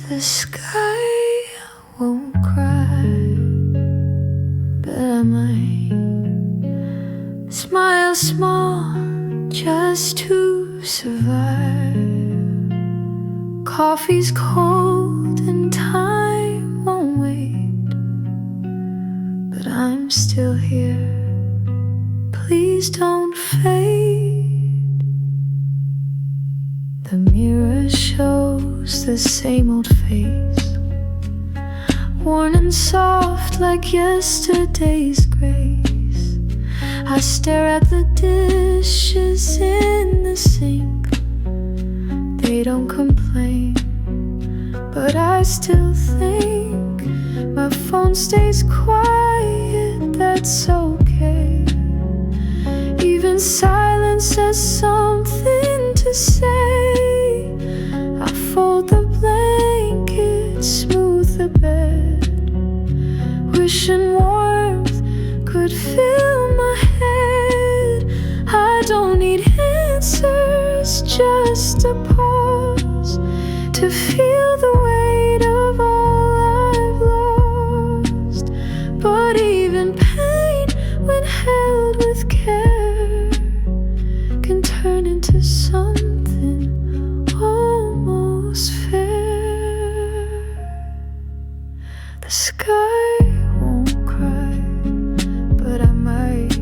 The sky won't cry, but I might smile small just to survive. Coffee's cold and time won't wait, but I'm still here. Please don't fade. The mirror shows the same old face, worn and soft like yesterday's grace. I stare at the dishes in the sink. They don't complain, but I still think. My phone stays quiet, that's okay. Even silence has something to say. I fold the blanket, smooth the bed, wishing warmth could fill my head. I don't need answers, just a pause to feel the weight of all I've lost. But even pain, when held with care, can turn into something almost fair. The sky won't cry, but I might.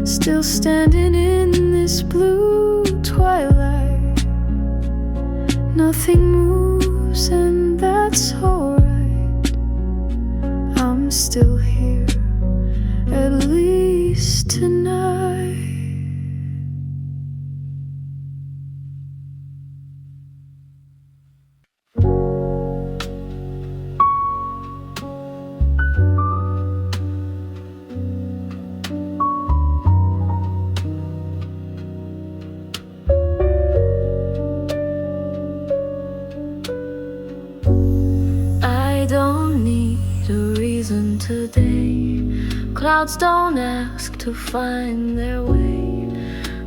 Still standing in this blue twilight. Nothing moves and that's alright. I'm still here, at least tonight. I don't need a reason today. Clouds don't ask to find their way.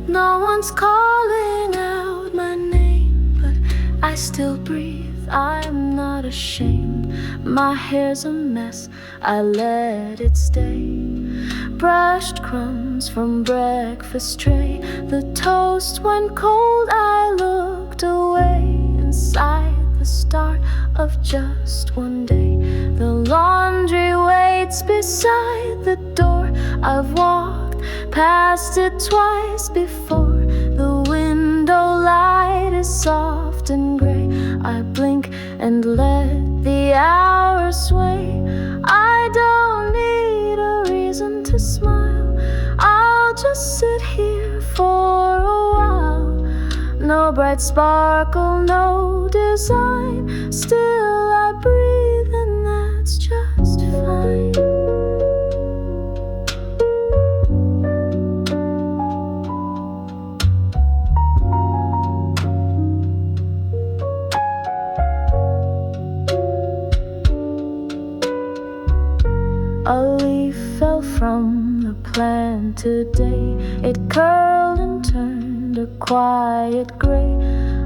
No one's calling out my name, but I still breathe. I'm not ashamed. My hair's a mess, I let it stay. Brushed crumbs from breakfast tray. The toast went cold, I looked away. Inside the start of just one day. The laundry waits beside the door. I've walked past it twice before. The window light is soft and gray. I blink and let the hours sway. I don't need a reason to smile. I'll just sit here for a while. No bright sparkle, no design. Still I breathe and that's just fine. A leaf fell from the plant today. It curled and turned a quiet gray.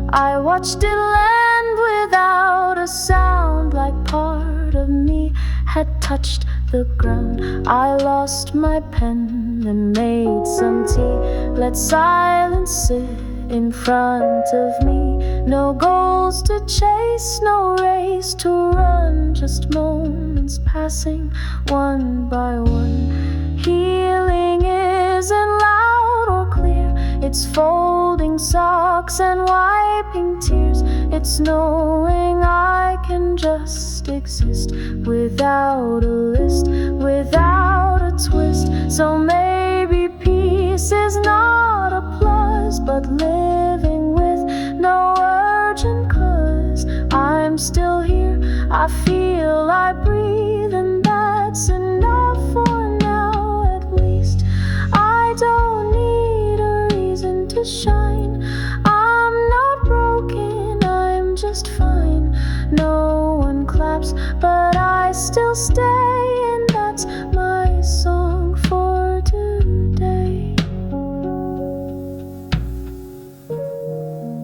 I watched it land without a sound, like part of me had touched the ground. I lost my pen and made some tea. Let silence sit in front of me. No goals to chase, no race to run, just moments passing one by one. Healing isn't loud or clear. It's folding socks and wiping tears. It's knowing I can just exist without a list, without a twist. So maybe peace is not a plus, but living with no urgent cause. I'm still here, I feel, I breathe, and that's enough for now at least. I don't need a reason to shine. I'm not broken, I'm just fine. No one claps, but I still stay, and that's my song for today.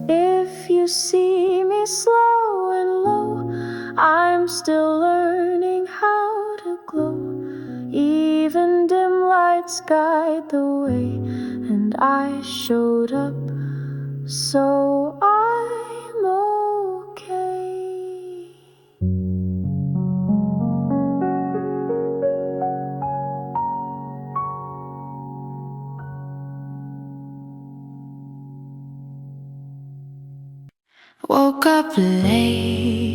If you see me slow and low, still learning how to glow. Even dim lights guide the way, and I showed up, so I'm okay. Woke up late,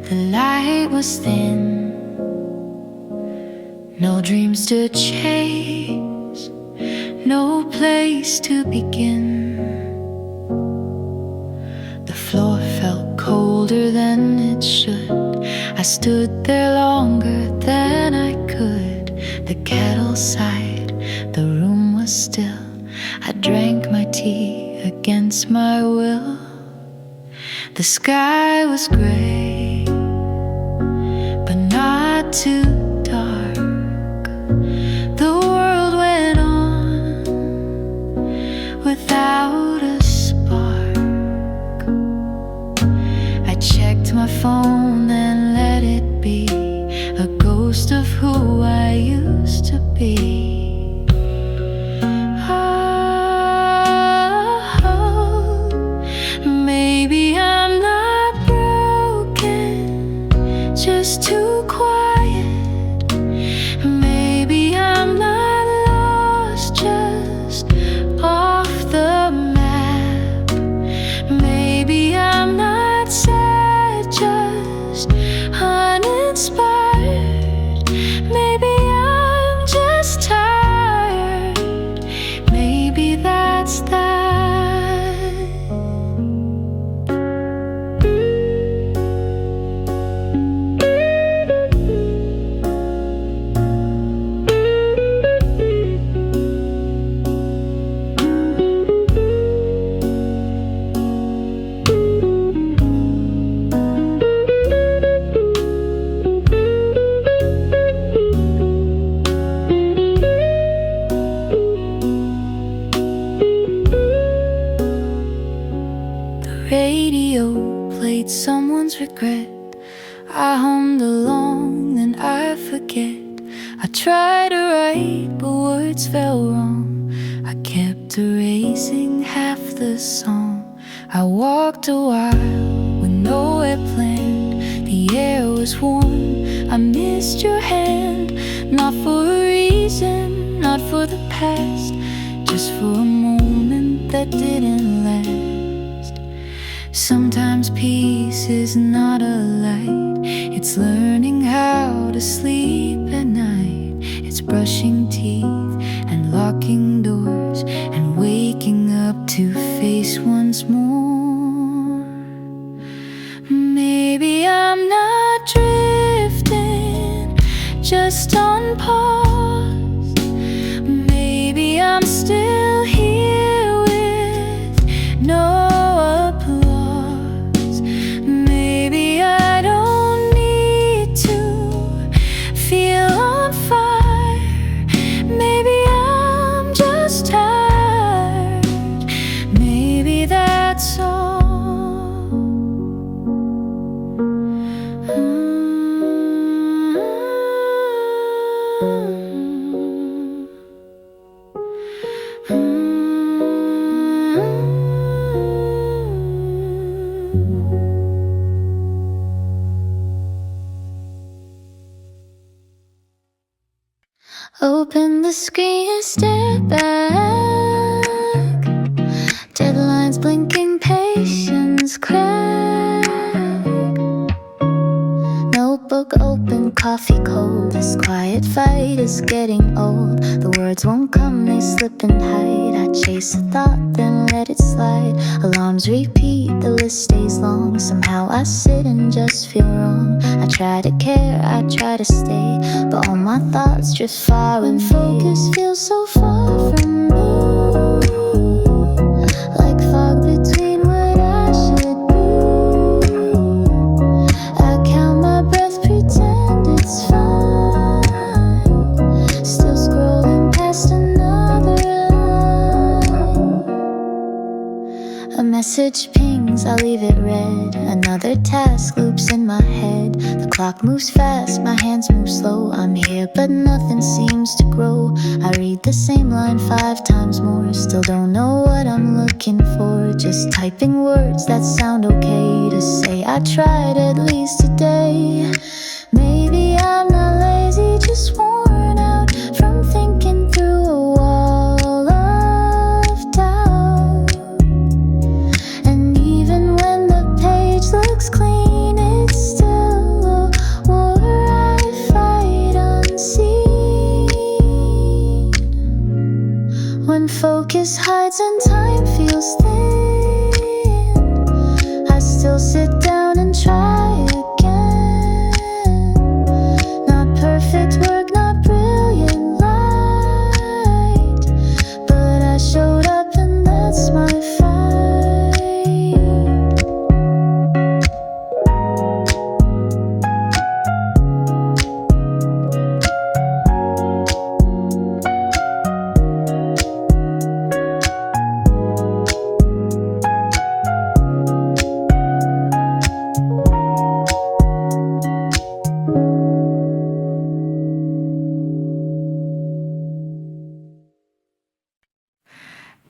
the light was thin, no dreams to chase, no place to begin. The floor felt colder than it should. I stood there longer than I could. The kettle sighed, the room was still. I drank my tea against my will. The sky was gray, but not too dark. The world went on without a spark. I checked my phone and let it be a ghost of who I used to be. Maybe I'm not broken, just too quiet. Maybe I'm not lost, just off the map. Maybe I'm not sad, just uninspired. Maybe I'm just tired. Maybe that's that. Radio played someone's regret. I hummed along, then I forget. I tried to write, but words fell wrong. I kept erasing half the song. I walked a while with nowhere planned. The air was warm, I missed your hand. Not for a reason, not for the past, just for a moment that didn't last. Sometimes peace is not a light, it's learning how to sleep at night. It's brushing teeth and locking doors and waking up to face once more. Maybe I'm not drifting, just on pause. Maybe I'm still here with no open the screen and stare back. Deadlines blinking, patience crack. Notebook open, coffee cold. This quiet fight is getting old. The words won't come, they slip and hide. I chase a thought, then let it slide. Alarms repeat, the list stays long. Somehow I sit and just feel wrong. I try to care, I try to stay, but all my thoughts drift far when focus feels so far from me. Like fog between what I should be. I count my breath, pretend it's fine. Still scrolling past another line. A message ping rings, I'll leave it red. Another task loops in my head. The clock moves fast, my hands move slow. I'm here but nothing seems to grow. I read the same line 5 times more. Still don't know what I'm looking for. Just typing words that sound okay to say. I tried at least today. Maybe I'm not lazy, just worn out from thinking through a wall of doubt. And even when the page looks clean, it's still a war I fight unseen. When focus hides and time feels thin, I still sit down and try again. Perfect work, not brilliant light, but I showed up and that's my fight.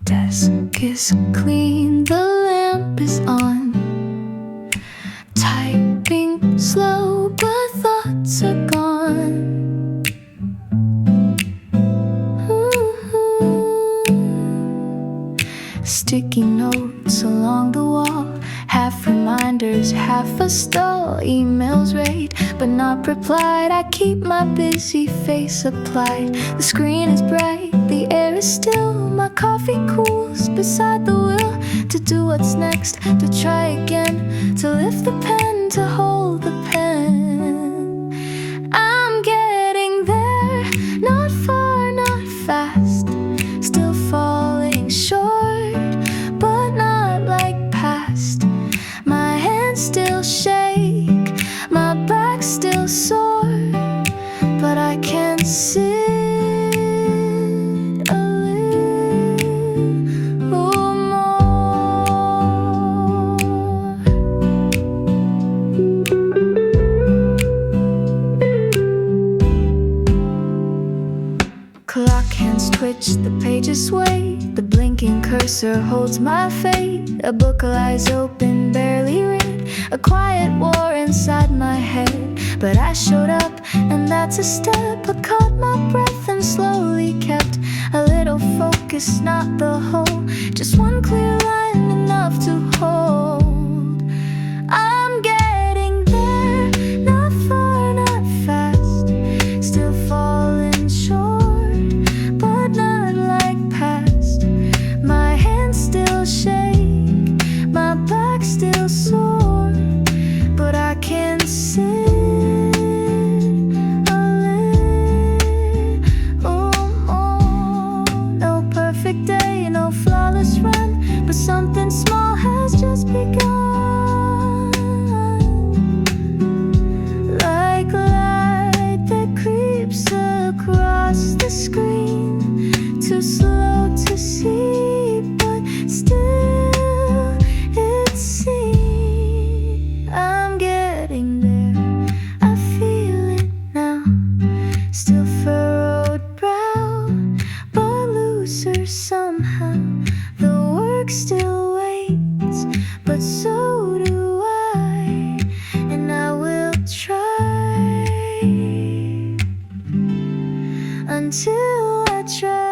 Desk is clean, the lamp is on. Typing slow, but thoughts are gone. Sticky notes along the wall, half reminders, half a stall. Emails read, but not replied. I keep my busy face applied. The screen is bright, the air is still. My coffee cools beside the wheel. To do what's next, to try again, to lift the pen, to hold the pen. I'm getting there, not far, not fast. Still falling short, but not like past. My hands still shake, my back still sore, but I can sit a little more. Clock hands twitch, the pages sway. The blinking cursor holds my fate. A book lies open, barely read. A quiet war inside my head. But I showed up, and that's a step. I caught my breath and slowly kept a little focus, not the whole. Just one clear line, enough to hold. I'm getting there, not far, not fast. Still falling short, but not like past. My hands still shake, my back still sore, but I can sit a little more. No perfect day, no flawless run, but something small has just begun. Like light that creeps across the screen, too slow to see, but still it's seen. I'm getting there, I feel it now. Still furrowed brow, but looser somehow. The work still waits, but so do I. And I will try until I try.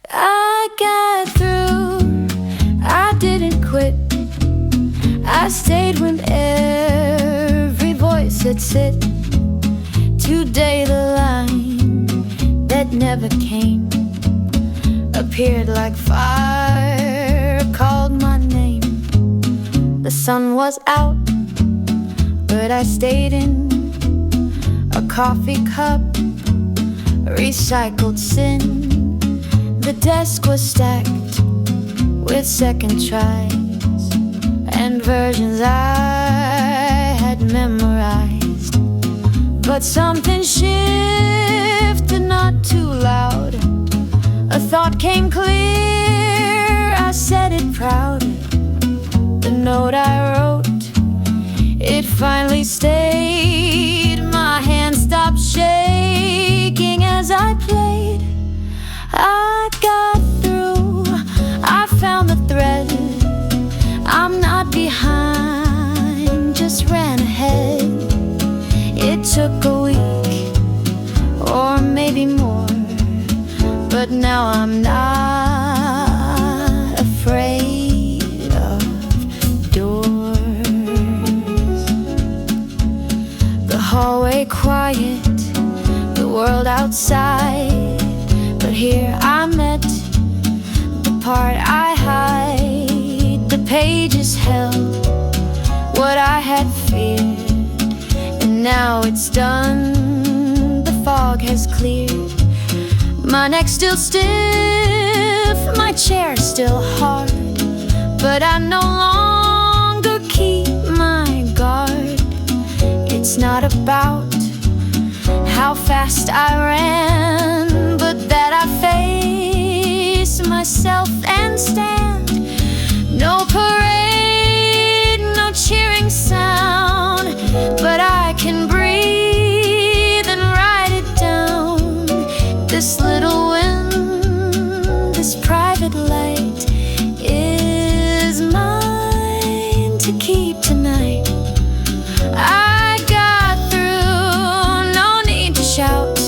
I got through, I didn't quit. I stayed when every voice said sit. Today the line that never came appeared like fire, called my name. The sun was out, closet I stayed in, a coffee cup, a recycled sin. The desk was stacked with second tries and versions I had memorized. But something shifted, not too loud. A thought came clear, I said it proud. The note I wrote, it finally stayed. My hand stopped shaking as I played. I got through, I found the thread. I'm not behind, just ran ahead. It took a week, or maybe more, but now I'm not afraid of doors. The hallway quiet, the world outside, but here I met the part I hide. The pages held what I had feared, and now it's done, the fog has cleared. My neck's still stiff, my chair's still hard, but I no longer keep my guard. It's not about how fast I ran, but that I face myself and stand. No parade, no cheering sound, but I can breathe and write it down. This little wind, this private light is mine to keep tonight. I got through, no need to shout,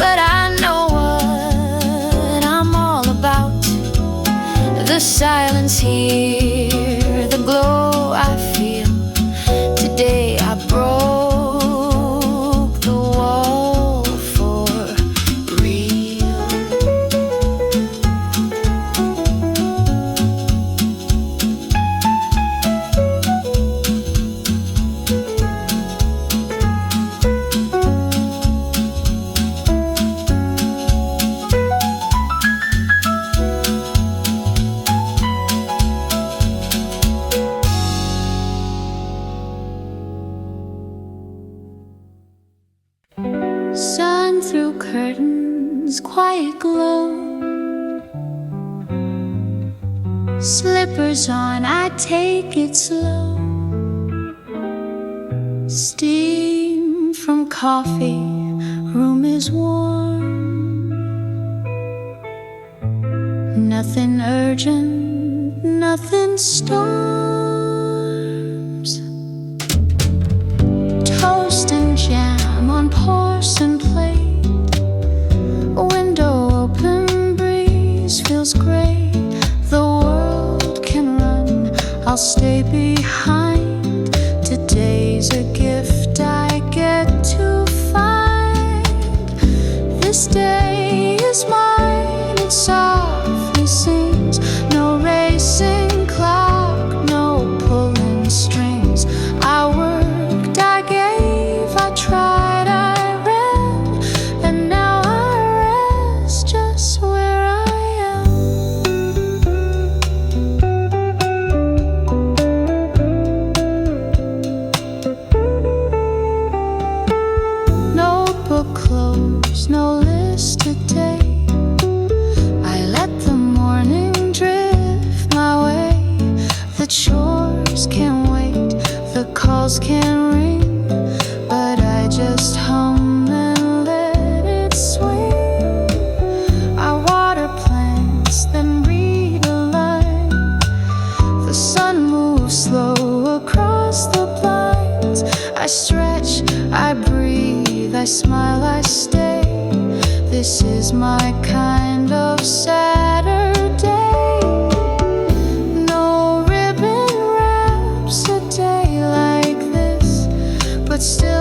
but I know what I'm all about. The silence here, the glow I feel. Today I broke the wall for real. Sun through curtains, quiet glow. Slippers on, I take it slow. Steam from coffee, room is warm. Nothing urgent, nothing storms. Toast and jam on porcelain plate. Window open, breeze feels great. The world can run, I'll stay behind. Today's a gift I get to find. This day is mine, it softly sings. No racing clock, no pulling strings. I worked, I gave, I tried, I ran, and now I rest just where I am. No book closed, no list today. I let the morning drift my way. The chores can wait, the calls can ring, but I just hum and let it swing. I water plants, then read a line. The sun moves slow across the blinds. I stretch, I breathe, I smile, I stay. This is my kind of Saturday. No ribbon wraps a day like this, but still